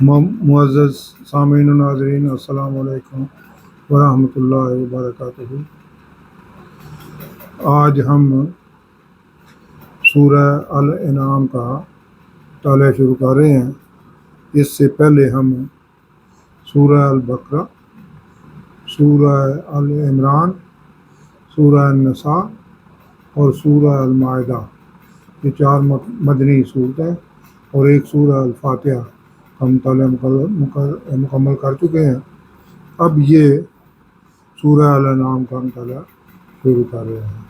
معزز سامعین و ناظرین، السلام علیکم ورحمۃ اللہ وبرکاتہ۔ آج ہم سورہ الانعام کا مطالعہ شروع کر رہے ہیں۔ اس سے پہلے ہم سورہ البقرہ، سورہ آل عمران، سورہ النساء اور سورہ المائدہ، یہ 4 مدنی صورتیں اور ایک سورہ الفاتحہ کا مطالعہ مکمل کر چکے ہیں۔ اب یہ سورہ الانعام کا مطالعہ شروع کر رہے ہیں۔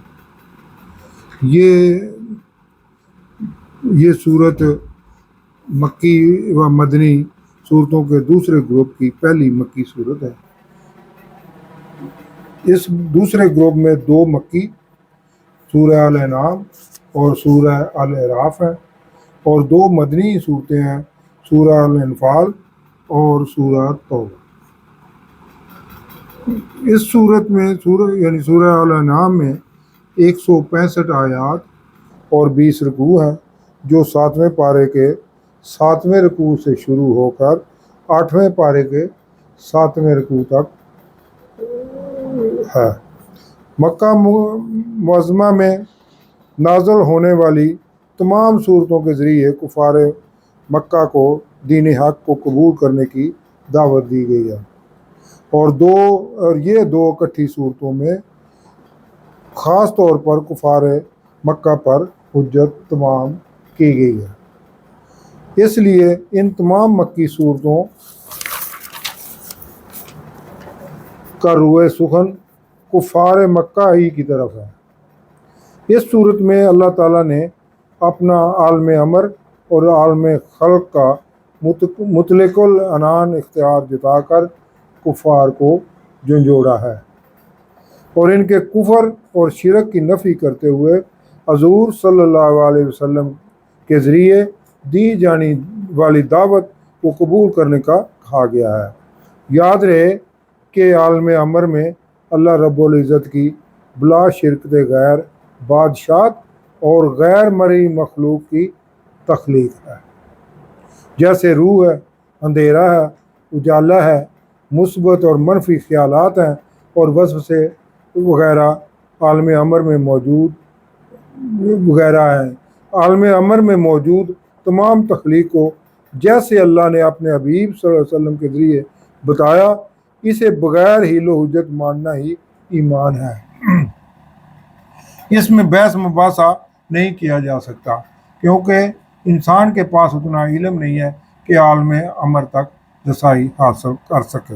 یہ صورت مکی و مدنی صورتوں کے دوسرے گروپ کی پہلی مکی صورت ہے۔ اس دوسرے گروپ میں 2 مکی، سورہ الانعام اور سورہ الاعراف ہیں، اور 2 مدنی صورتیں ہیں، سورہ الانفال اور سورہ توبہ۔ اس صورت میں سورہ الانعام میں 165 آیات اور 20 رکوع ہیں، جو 7ویں پارے کے 7ویں رکوع سے شروع ہو کر 8ویں پارے کے 7ویں رکوع تک ہے۔ مکہ معظمہ میں نازل ہونے والی تمام صورتوں کے ذریعے کفار مکہ کو دین حق کو قبول کرنے کی دعوت دی گئی ہے، اور یہ 2 اکٹھی صورتوں میں خاص طور پر کفار مکہ پر حجت تمام کی گئی ہے۔ اس لیے ان تمام مکی صورتوں کا روئے سخن کفار مکہ ہی کی طرف ہے۔ اس صورت میں اللہ تعالیٰ نے اپنا عالم امر اور عالم خلق کا مطلق العنان اختیار جتا کر کفار کو جھنجھوڑا ہے، اور ان کے کفر اور شرک کی نفی کرتے ہوئے حضور صلی اللہ علیہ وسلم کے ذریعے دی جانے والی دعوت کو قبول کرنے کا کہا گیا ہے۔ یاد رہے کہ عالم امر میں اللہ رب العزت کی بلا شرکت غیر بادشاہت اور غیر مرئی مخلوق کی تخلیق ہے، جیسے روح ہے، اندھیرا ہے، اجالا ہے، مثبت اور منفی خیالات ہیں اور وسوسے وغیرہ عالم امر میں موجود تمام تخلیق کو جیسے اللہ نے اپنے حبیب صلی اللہ علیہ وسلم کے ذریعے بتایا، اسے بغیر حیل و حجت ماننا ہی ایمان ہے۔ اس میں بحث مباحثہ نہیں کیا جا سکتا، کیونکہ انسان کے پاس اتنا علم نہیں ہے کہ عالم امر تک رسائی حاصل کر سکے۔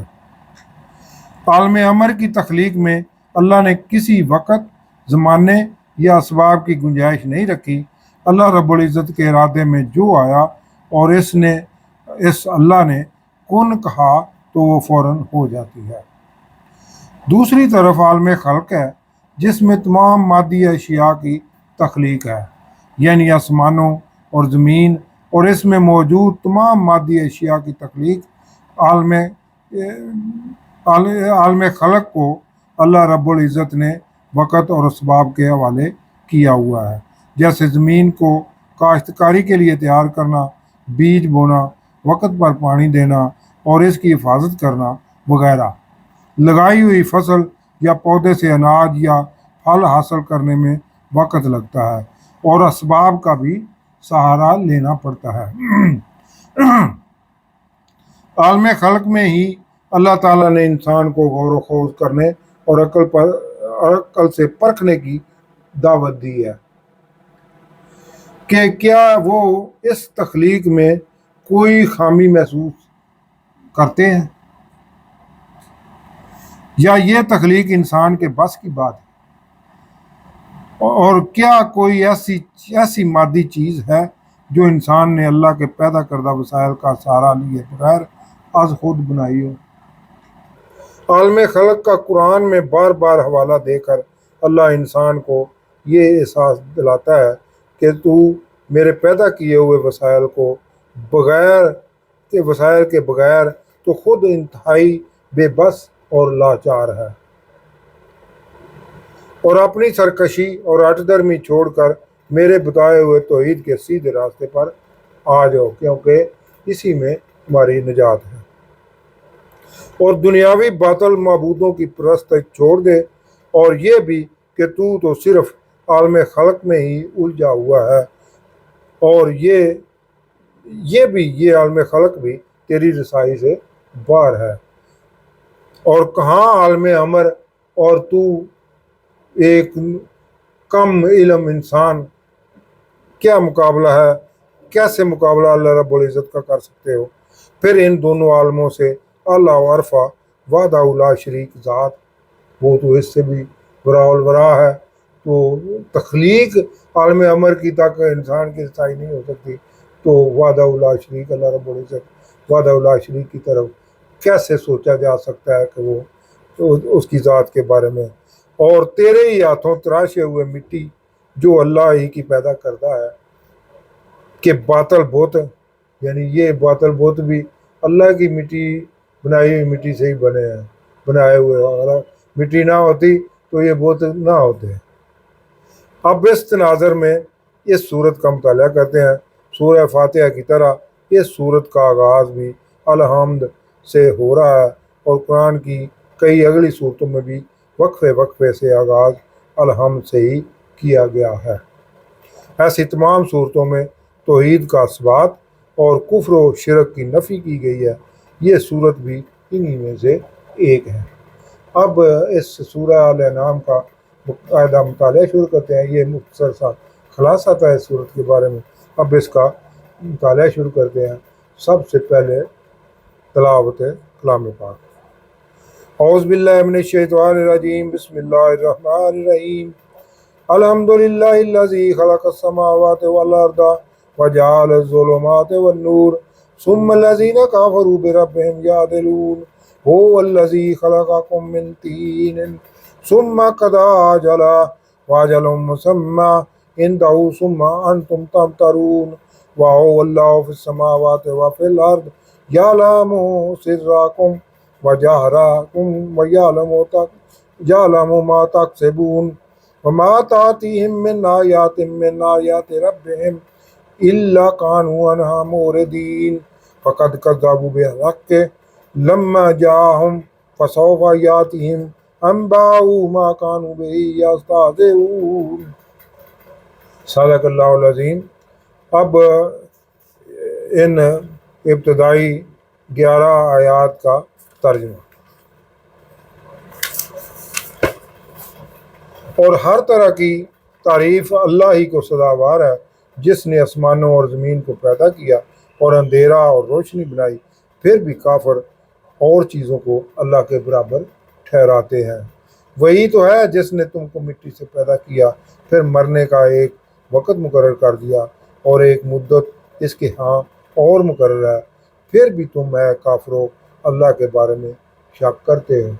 عالم امر کی تخلیق میں اللہ نے کسی وقت، زمانے یا اسباب کی گنجائش نہیں رکھی۔ اللہ رب العزت کے ارادے میں جو آیا اور اللہ نے کن کہا تو وہ فوراً ہو جاتی ہے۔ دوسری طرف عالم خلق ہے، جس میں تمام مادی اشیاء کی تخلیق ہے، یعنی آسمانوں اور زمین اور اس میں موجود تمام مادی اشیاء کی تخلیق۔ عالم خلق کو اللہ رب العزت نے وقت اور اسباب کے حوالے کیا ہوا ہے، جیسے زمین کو کاشتکاری کے لیے تیار کرنا، بیج بونا، وقت پر پانی دینا اور اس کی حفاظت کرنا وغیرہ۔ لگائی ہوئی فصل یا پودے سے اناج یا پھل حاصل کرنے میں وقت لگتا ہے اور اسباب کا بھی سہارا لینا پڑتا ہے۔ عالم خلق میں ہی اللہ تعالیٰ نے انسان کو غور و خوض کرنے اور عقل سے پرکھنے کی دعوت دی ہے کہ کیا وہ اس تخلیق میں کوئی خامی محسوس کرتے ہیں، یا یہ تخلیق انسان کے بس کی بات ہے، اور کیا کوئی ایسی مادی چیز ہے جو انسان نے اللہ کے پیدا کردہ وسائل کا سہارا لیے بغیر از خود بنائی ہو۔ عالم خلق کا قرآن میں بار بار حوالہ دے کر اللہ انسان کو یہ احساس دلاتا ہے کہ تو میرے پیدا کیے ہوئے وسائل کے بغیر تو خود انتہائی بے بس اور لاچار ہے، اور اپنی سرکشی اور ہٹ درمی چھوڑ کر میرے بتائے ہوئے توحید کے سیدھے راستے پر آ جاؤ، کیونکہ اسی میں ہماری نجات ہے۔ اور دنیاوی باطل معبودوں کی پرست چھوڑ دے، اور یہ بھی کہ تو صرف عالم خلق میں ہی الجھا ہوا ہے، اور یہ عالم خلق بھی تیری رسائی سے باہر ہے۔ اور کہاں عالم امر اور تو ایک کم علم انسان، کیا مقابلہ ہے؟ کیسے مقابلہ اللہ رب العزت کا کر سکتے ہو؟ پھر ان دونوں عالموں سے اللہ عرفہ وحدہ لا شریک ذات، وہ تو اس سے بھی برا البرا ہے۔ تو تخلیق عالم امر کی تک انسان کی رسائی نہیں ہو سکتی، تو وحدہ لا شریک اللہ رب العزت وحدہ لا شریک کی طرف کیسے سوچا جا سکتا ہے کہ وہ اس کی ذات کے بارے میں؟ اور تیرے ہی ہاتھوں تراشے ہوئے مٹی جو اللہ ہی کی پیدا کرتا ہے کہ باطل بت، یعنی یہ باطل بت بھی اللہ کی مٹی، بنائی ہوئی مٹی سے ہی بنے ہیں، بنائے ہوئے۔ اگر مٹی نہ ہوتی تو یہ بت نہ ہوتے۔ اب اس تناظر میں اس صورت کا مطالعہ کرتے ہیں۔ سورہ فاتحہ کی طرح اس صورت کا آغاز بھی الحمد سے ہو رہا ہے، اور قرآن کی کئی اگلی صورتوں میں بھی وقفے سے آغاز الحمد سے ہی کیا گیا ہے۔ ایسی تمام صورتوں میں توحید کا اثبات اور کفر و شرک کی نفی کی گئی ہے۔ یہ صورت بھی انہی میں سے ایک ہے۔ اب اس سورہ ال انعام کا باقاعدہ مطالعہ شروع کرتے ہیں۔ یہ مختصر سا خلاصہ تھا اس صورت کے بارے میں، اب اس کا مطالعہ شروع کرتے ہیں۔ سب سے پہلے تلاوت کلام پاک۔ اعوذ باللہ من الشیطان الرجیم، بسم اللہ الرحمن الرحیم۔ الحمدللہ الذی خلق السماوات والارض وجعل الظلمات والنور ثم الذین کفروا بربہم یعدلون۔ هو الذی خلقکم من طین ثم قضى اجلا واجل مسمى عنده ثم انتم تمترون۔ وهو الله في السماوات وفي الارض يعلم سركم وجهركم ويعلم ما تكسبون وما تأتيهم من آيات ربهم إلا كانوا عنها معرضين۔ فقد كذبوا بالحق لما جاءهم فسوف يأتيهم أنباء ما كانوا به يستهزئون۔ صدق اللہ العظیم۔ اب ان ابتدائی 11 آیات کا ترجمہ۔ اور ہر طرح کی تعریف اللہ ہی کو سزاوار ہے، جس نے آسمانوں اور زمین کو پیدا کیا اور اندھیرا اور روشنی بنائی۔ پھر بھی کافر اور چیزوں کو اللہ کے برابر ٹھہراتے ہیں۔ وہی تو ہے جس نے تم کو مٹی سے پیدا کیا، پھر مرنے کا ایک وقت مقرر کر دیا، اور ایک مدت اس کے ہاں اور مقرر ہے۔ پھر بھی تم اے کافرو اللہ کے بارے میں شک کرتے ہو۔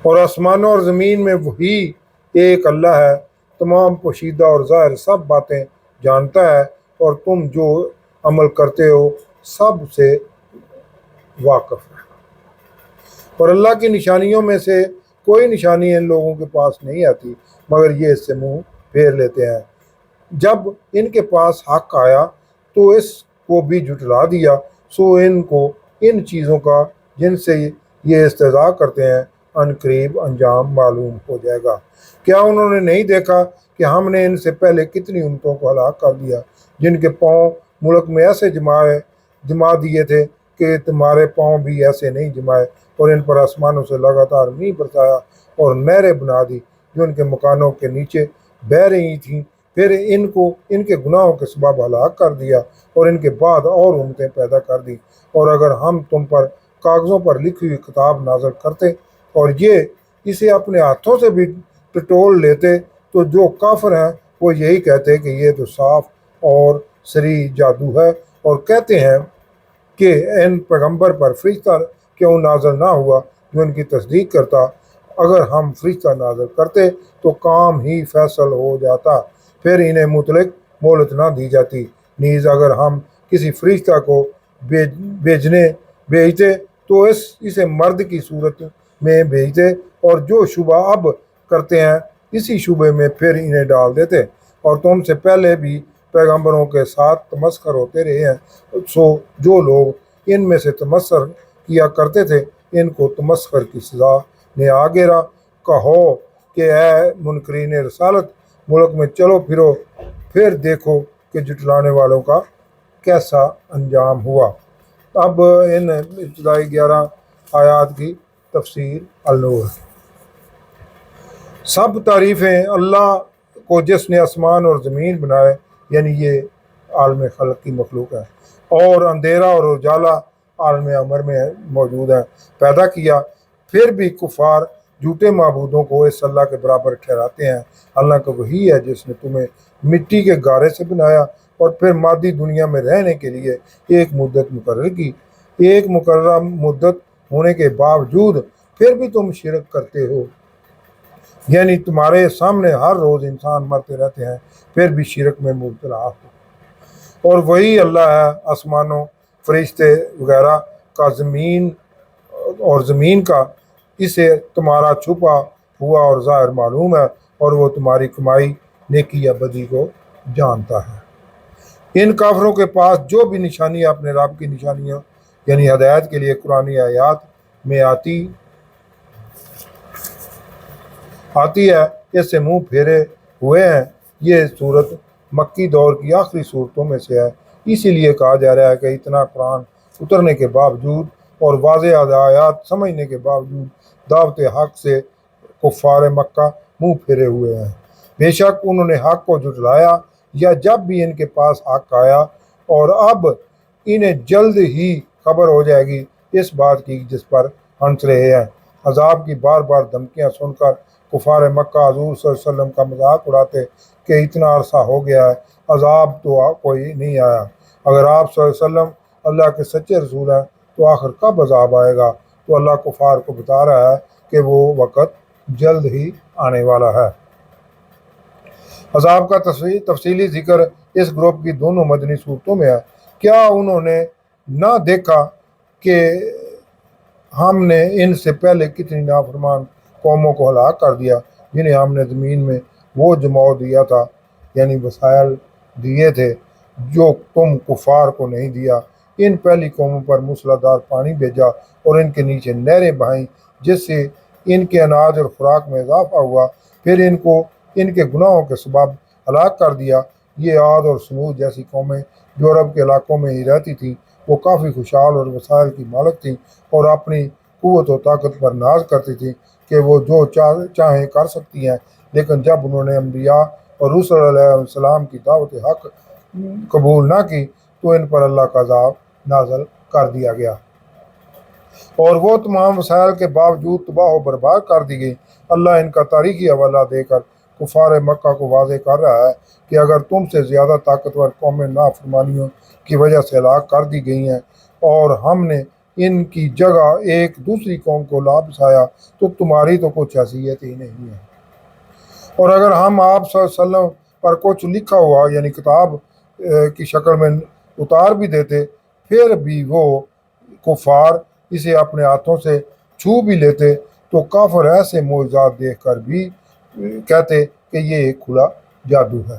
اور آسمانوں اور زمین میں وہی ایک اللہ ہے، تمام پوشیدہ اور ظاہر سب باتیں جانتا ہے، اور تم جو عمل کرتے ہو سب سے واقف ہے۔ اور اللہ کی نشانیوں میں سے کوئی نشانی ان لوگوں کے پاس نہیں آتی، مگر یہ اس سے منہ پھیر لیتے ہیں۔ جب ان کے پاس حق آیا تو اس کو بھی جھٹلا دیا، سو ان کو ان چیزوں کا جن سے یہ استہزاء کرتے ہیں ان قریب انجام معلوم ہو جائے گا۔ کیا انہوں نے نہیں دیکھا کہ ہم نے ان سے پہلے کتنی امتوں کو ہلاک کر دیا، جن کے پاؤں ملک میں ایسے جما دیے تھے کہ تمہارے پاؤں بھی ایسے نہیں جمائے، اور ان پر آسمانوں سے لگاتار میںہ برسایا اور نہریں بنا دی جو ان کے مکانوں کے نیچے بہہ رہی تھیں۔ پھر ان کو ان کے گناہوں کے سبب ہلاک کر دیا، اور ان کے بعد اور امتیں پیدا کر دی۔ اور اگر ہم تم پر کاغذوں پر لکھی ہوئی کتاب نازل کرتے اور یہ اسے اپنے ہاتھوں سے بھی ٹٹول لیتے، تو جو کافر ہیں وہ یہی کہتے کہ یہ تو صاف اور صریح جادو ہے، اور کہتے ہیں کہ ان پیغمبر پر فرشتہ کیوں نازل نہ ہوا جو ان کی تصدیق کرتا۔ اگر ہم فرشتہ نازل کرتے تو کام ہی فیصل ہو جاتا، پھر انہیں مطلق مہلت نہ دی جاتی۔ نیز اگر ہم کسی فرشتہ کو بھیجتے تو اسے مرد کی صورت میں بھیجتے، اور جو شبہ اب کرتے ہیں اسی شبے میں پھر انہیں ڈال دیتے۔ اور تم سے پہلے بھی پیغمبروں کے ساتھ تمسخر ہوتے رہے ہیں، سو جو لوگ ان میں سے تمسخر کیا کرتے تھے ان کو تمسخر کی سزا نے آ گھیرا۔ کہو کہ اے منکرین رسالت، ملک میں چلو پھرو، پھر دیکھو کہ جھٹلانے والوں کا کیسا انجام ہوا۔ اب ان ابتدائی 11 آیات کی تفسیر النور۔ سب تعریفیں اللہ کو جس نے آسمان اور زمین بنائے، یعنی یہ عالم خلق کی مخلوق ہے، اور اندھیرا اور اجالا عالم امر میں موجود ہے، پیدا کیا۔ پھر بھی کفار جھوٹے معبودوں کو اس اللہ کے برابر ٹھہراتے ہیں، حالانکہ وہی ہے جس نے تمہیں مٹی کے گارے سے بنایا اور پھر مادی دنیا میں رہنے کے لیے ایک مدت مقرر کی۔ ایک مقررہ مدت ہونے کے باوجود پھر بھی تم شرک کرتے ہو، یعنی تمہارے سامنے ہر روز انسان مرتے رہتے ہیں پھر بھی شرک میں مبتلا ہو۔ اور وہی اللہ ہے آسمانوں، فرشتے وغیرہ کا، زمین کا، اسے تمہارا چھپا ہوا اور ظاہر معلوم ہے، اور وہ تمہاری کمائی نیکی یا بدی کو جانتا ہے۔ ان کافروں کے پاس جو بھی نشانی اپنے رب کی نشانیوں یعنی ہدایت کے لیے قرآنی آیات میں آتی ہے، اس سے منہ پھیرے ہوئے ہیں۔ یہ صورت مکی دور کی آخری صورتوں میں سے ہے، اسی لیے کہا جا رہا ہے کہ اتنا قرآن اترنے کے باوجود اور واضح آیات سمجھنے کے باوجود دعوت حق سے کفار مکہ منہ پھیرے ہوئے ہیں۔ بے شک انہوں نے حق کو جھٹلایا یا جب بھی ان کے پاس حق آیا، اور اب انہیں جلد ہی خبر ہو جائے گی اس بات کی جس پر ہنس رہے ہیں۔ عذاب کی بار بار دھمکیاں سن کر کفار مکہ حضور صلی اللہ علیہ وسلم کا مذاق اڑاتے کہ اتنا عرصہ ہو گیا ہے، عذاب تو کوئی نہیں آیا، اگر آپ صلی اللہ علیہ وسلم اللہ کے سچے رسول ہیں تو آخر کب عذاب آئے گا؟ تو اللہ کفار کو بتا رہا ہے کہ وہ وقت جلد ہی آنے والا ہے۔ عذاب کا تفصیلی ذکر اس گروپ کی دونوں مدنی صورتوں میں ہے۔ کیا انہوں نے نہ دیکھا کہ ہم نے ان سے پہلے کتنی نافرمان قوموں کو ہلاک کر دیا جنہیں ہم نے زمین میں وہ جماؤ دیا تھا، یعنی وسائل دیے تھے جو تم کفار کو نہیں دیا۔ ان پہلی قوموں پر موسلادھار پانی بھیجا اور ان کے نیچے نہریں بہائیں جس سے ان کے اناج اور خوراک میں اضافہ ہوا، پھر ان کو ان کے گناہوں کے سبب ہلاک کر دیا۔ یہ عاد اور سمود جیسی قومیں جو عرب کے علاقوں میں ہی رہتی تھیں، وہ کافی خوشحال اور وسائل کی مالک تھیں اور اپنی قوت و طاقت پر ناز کرتی تھیں کہ وہ جو چاہیں کر سکتی ہیں، لیکن جب انہوں نے انبیاء اور رسول علیہ السلام کی دعوت حق قبول نہ کی تو ان پر اللہ کا عذاب نازل کر دیا گیا، اور وہ تمام وسائل کے باوجود تباہ و برباد کر دی گئی۔ اللہ ان کا تاریخی حوالہ دے کر کفار مکہ کو واضح کر رہا ہے کہ اگر تم سے زیادہ طاقتور قومیں نافرمانیوں کی وجہ سے ہلاک کر دی گئی ہیں اور ہم نے ان کی جگہ ایک دوسری قوم کو لا بسایا تو تمہاری تو کچھ حیثیت ہی نہیں ہے۔ اور اگر ہم آپ صلی اللہ علیہ وسلم پر کچھ لکھا ہوا یعنی کتاب کی شکل میں اتار بھی دیتے، پھر بھی وہ کفار اسے اپنے ہاتھوں سے چھو بھی لیتے تو کافر ایسے معجزات دیکھ کر بھی کہتے کہ یہ ایک کھلا جادو ہے۔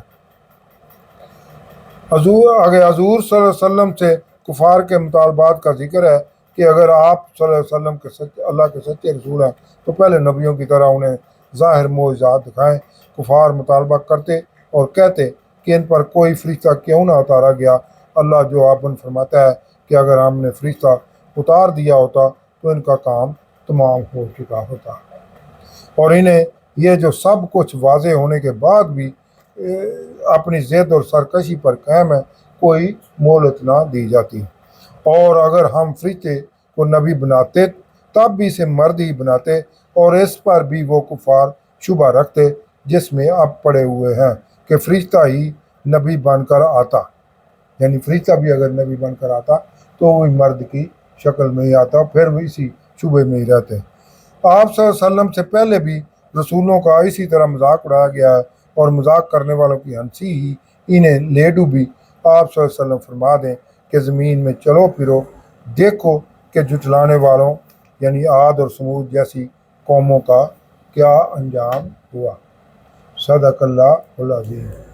حضور صلی اللہ علیہ وسلم سے کفار کے مطالبات کا ذکر ہے کہ اگر آپ صلی اللہ علیہ وسلم اللہ کے سچے رسول ہیں تو پہلے نبیوں کی طرح انہیں ظاہر معجزات دکھائیں۔ کفار مطالبہ کرتے اور کہتے کہ ان پر کوئی فرشتہ کیوں نہ اتارا گیا۔ اللہ جواباً فرماتا ہے کہ اگر ہم نے فرشتہ اتار دیا ہوتا تو ان کا کام تمام ہو چکا ہوتا، اور انہیں یہ جو سب کچھ واضح ہونے کے بعد بھی اپنی ضد اور سرکشی پر قائم ہے، کوئی مہلت نہ دی جاتی۔ اور اگر ہم فرشتے کو نبی بناتے تب بھی اسے مرد ہی بناتے، اور اس پر بھی وہ کفار شبہ رکھتے جس میں اب پڑے ہوئے ہیں کہ فرشتہ ہی نبی بن کر آتا، یعنی فرشتہ بھی اگر نبی بن کر آتا تو وہ مرد کی شکل میں ہی آتا، پھر وہ اسی شبے میں ہی رہتے۔ آپ صلی اللہ علیہ وسلم سے پہلے بھی رسولوں کا اسی طرح مذاق اڑایا گیا ہے، اور مذاق کرنے والوں کی ہنسی ہی انہیں لے ڈوبی۔ آپ صلی اللہ علیہ وسلم فرما دیں کہ زمین میں چلو پھرو، دیکھو کہ جھٹلانے والوں یعنی عاد اور سمود جیسی قوموں کا کیا انجام ہوا۔ صدق اللہ العظیم۔